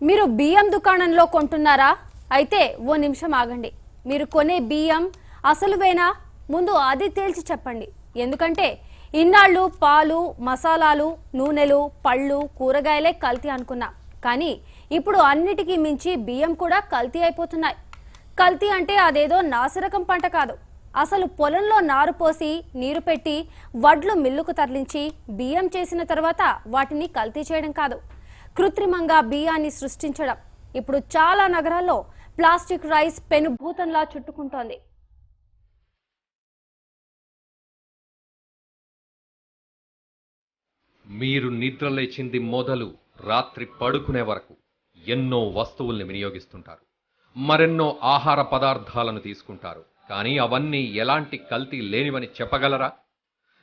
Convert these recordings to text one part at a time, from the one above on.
మీరు బియ్యం దుకాణంలో కొంటున్నారా? అయితే ఓ నిమిషం ఆగండి. మీరు కొనే బియ్యం అసలువేనా? ముందు అది తేల్చి చెప్పండి. ఎందుకంటే ఇన్నాళ్ళు పాలు, మసాలాలు, నూనెలు, పళ్ళు, కూరగాయలే కల్తీ అనుకున్నాం. కానీ ఇప్పుడు అన్నిటికీ మించి బియ్యం కూడా కల్తీ అయిపోతున్నాయి. కల్తీ అంటే అదేదో నాసిరకం పంట కాదు. అసలు పొలంలో నారు పోసి నీరు పెట్టి వడ్లు మిల్లుకు తరలించి బియ్యం చేసిన తర్వాత వాటిని కల్తీ చేయడం కాదు, కృత్రిమంగా బియ్యాన్ని సృష్టించడం. ఇప్పుడు చాలా నగరాల్లో ప్లాస్టిక్ రైస్ పెనుభూతంలా చుట్టుకుంటోంది. మీరు నిద్రలేచింది మొదలు రాత్రి పడుకునే వరకు ఎన్నో వస్తువుల్ని వినియోగిస్తుంటారు, మరెన్నో ఆహార పదార్థాలను తీసుకుంటారు. కానీ అవన్నీ ఎలాంటి కల్తీ లేనివని చెప్పగలరా?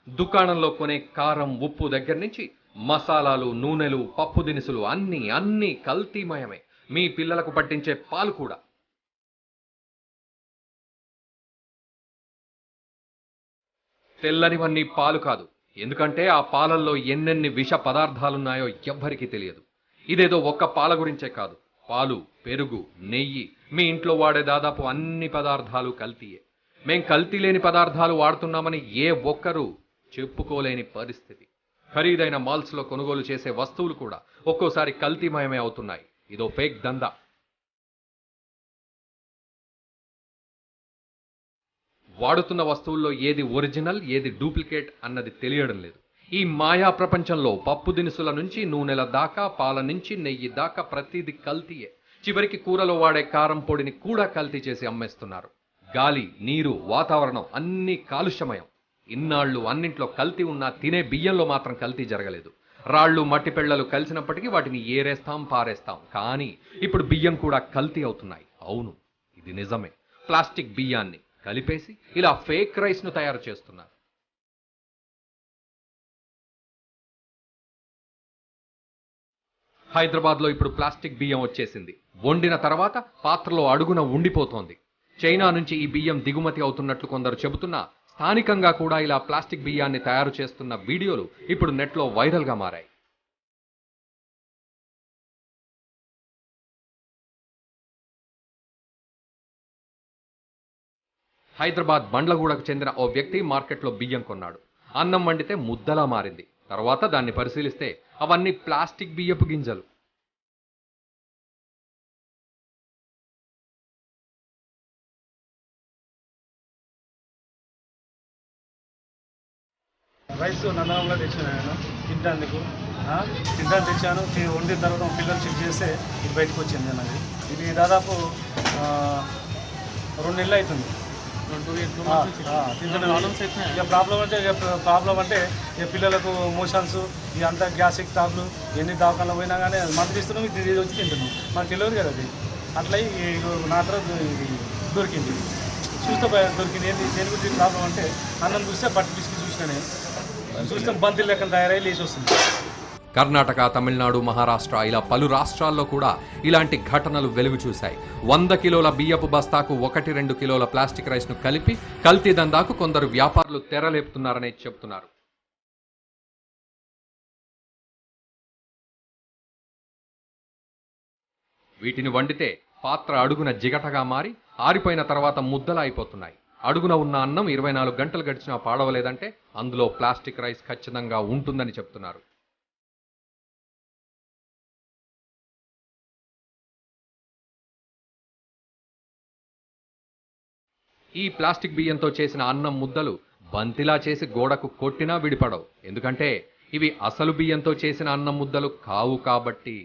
దుకాణంలో కొనే కారం, ఉప్పు దగ్గర నుంచి మసాలాలు, నూనెలు, పప్పు దినుసులు అన్నీ కల్తీమయమే. మీ పిల్లలకు పట్టించే పాలు కూడా. తెల్లనివన్నీ పాలు కాదు, ఎందుకంటే ఆ పాలల్లో ఎన్నెన్ని విష పదార్థాలున్నాయో ఎవ్వరికీ తెలియదు. ఇదేదో ఒక్క పాల గురించే కాదు, పాలు, పెరుగు, నెయ్యి, మీ ఇంట్లో వాడే దాదాపు అన్ని పదార్థాలు కల్తీయే. మేం కల్తీ లేని పదార్థాలు వాడుతున్నామని ఏ ఒక్కరూ చెప్పుకోలేని పరిస్థితి. ఖరీదైన మాల్స్లో కొనుగోలు చేసే వస్తువులు కూడా ఒక్కోసారి కల్తీమయమే అవుతున్నాయి. ఇదో ఫేక్ దందా. వాడుతున్న వస్తువుల్లో ఏది ఒరిజినల్, ఏది డూప్లికేట్ అన్నది తెలియడం లేదు. ఈ మాయా ప్రపంచంలో పప్పు దినుసుల నుంచి నూనెల దాకా, పాల నుంచి నెయ్యి దాకా ప్రతిదీ కల్తీయే. చివరికి కూరలో వాడే కారం పొడిని కూడా కల్తీ చేసి అమ్మేస్తున్నారు. గాలి, నీరు, వాతావరణం అన్నీ కాలుష్యమయం. ఇన్నాళ్ళు అన్నింట్లో కల్తీ ఉన్నా తినే బియ్యంలో మాత్రం కల్తీ జరగలేదు. రాళ్ళు, మట్టి పెళ్లలు కలిసినప్పటికీ వాటిని ఏరేస్తాం, పారేస్తాం. కానీ ఇప్పుడు బియ్యం కూడా కల్తీ అవుతున్నాయి. అవును, ఇది నిజమే. ప్లాస్టిక్ బియ్యాన్ని కలిపేసి ఇలా ఫేక్ రైస్ను తయారు చేస్తున్నారు. హైదరాబాద్లో ఇప్పుడు ప్లాస్టిక్ బియ్యం వచ్చేసింది. వండిన తర్వాత పాత్రలో అడుగున ఉండిపోతోంది. చైనా నుంచి ఈ బియ్యం దిగుమతి అవుతున్నట్లు కొందరు చెబుతున్నా, స్థానికంగా కూడా ఇలా ప్లాస్టిక్ బియ్యాన్ని తయారు చేస్తున్న వీడియోలు ఇప్పుడు నెట్లో వైరల్గా మారాయి. హైదరాబాద్ బండ్లగూడకు చెందిన ఓ వ్యక్తి మార్కెట్లో బియ్యం కొన్నాడు. అన్నం వండితే ముద్దలా మారింది. తర్వాత దాన్ని పరిశీలిస్తే అవన్నీ ప్లాస్టిక్ బియ్యపు గింజలు. రైస్ నందనంలో తెచ్చాను నేను తినడానికి. తెచ్చాను. వండిన తర్వాత పిల్లలు చెక్ చేస్తే ఇది బయటకు వచ్చింది అన్నది. ఇది దాదాపు 2 నెలలు అవుతుంది. ప్రాబ్లం అంటే ఇక పిల్లలకు మోషన్స్, ఇదంతా గ్యాస్ట్రిక్ ప్రాబ్లం, ఎన్ని దవాఖానలు పోయినా కానీ మందులు ఇస్తున్నాం, ఇది వచ్చి తింటున్నాం. మాకు తెలియదు కదా అది. అట్లా నా తర్వాత ఇది దొరికింది. చూస్తే దొరికింది. ఏంటి దేని గురించి ప్రాబ్లం అంటే అన్నం చూస్తే బట్టి పిసికి చూసినా నేను చూస్తే బంతి లెక్కన తయారై లేచి వస్తుంది. కర్ణాటక, తమిళనాడు, మహారాష్ట్ర ఇలా పలు రాష్ట్రాల్లో కూడా ఇలాంటి ఘటనలు వెలుగు చూశాయి. 100 కిలోల బియ్యపు బస్తాకు 1-2 కిలోల ప్లాస్టిక్ రైస్ను కలిపి కల్తీ దందాకు కొందరు వ్యాపారులు తెరలేపుతున్నారని చెబుతున్నారు. వీటిని వండితే పాత్ర అడుగున జిగటగా మారి ఆరిపోయిన తర్వాత ముద్దలా అయిపోతున్నాయి. అడుగున ఉన్న అన్నం 24 గంటలు గడిచినా పాడవలేదంటే అందులో ప్లాస్టిక్ రైస్ ఖచ్చితంగా ఉంటుందని చెప్తున్నారు. ఈ ప్లాస్టిక్ బియ్యంతో చేసిన అన్నం ముద్దలు బంతిలా చేసి గోడకు కొట్టినా విడిపడవు. ఎందుకంటే ఇవి అసలు బియ్యంతో చేసిన అన్నం ముద్దలు కావు కాబట్టి.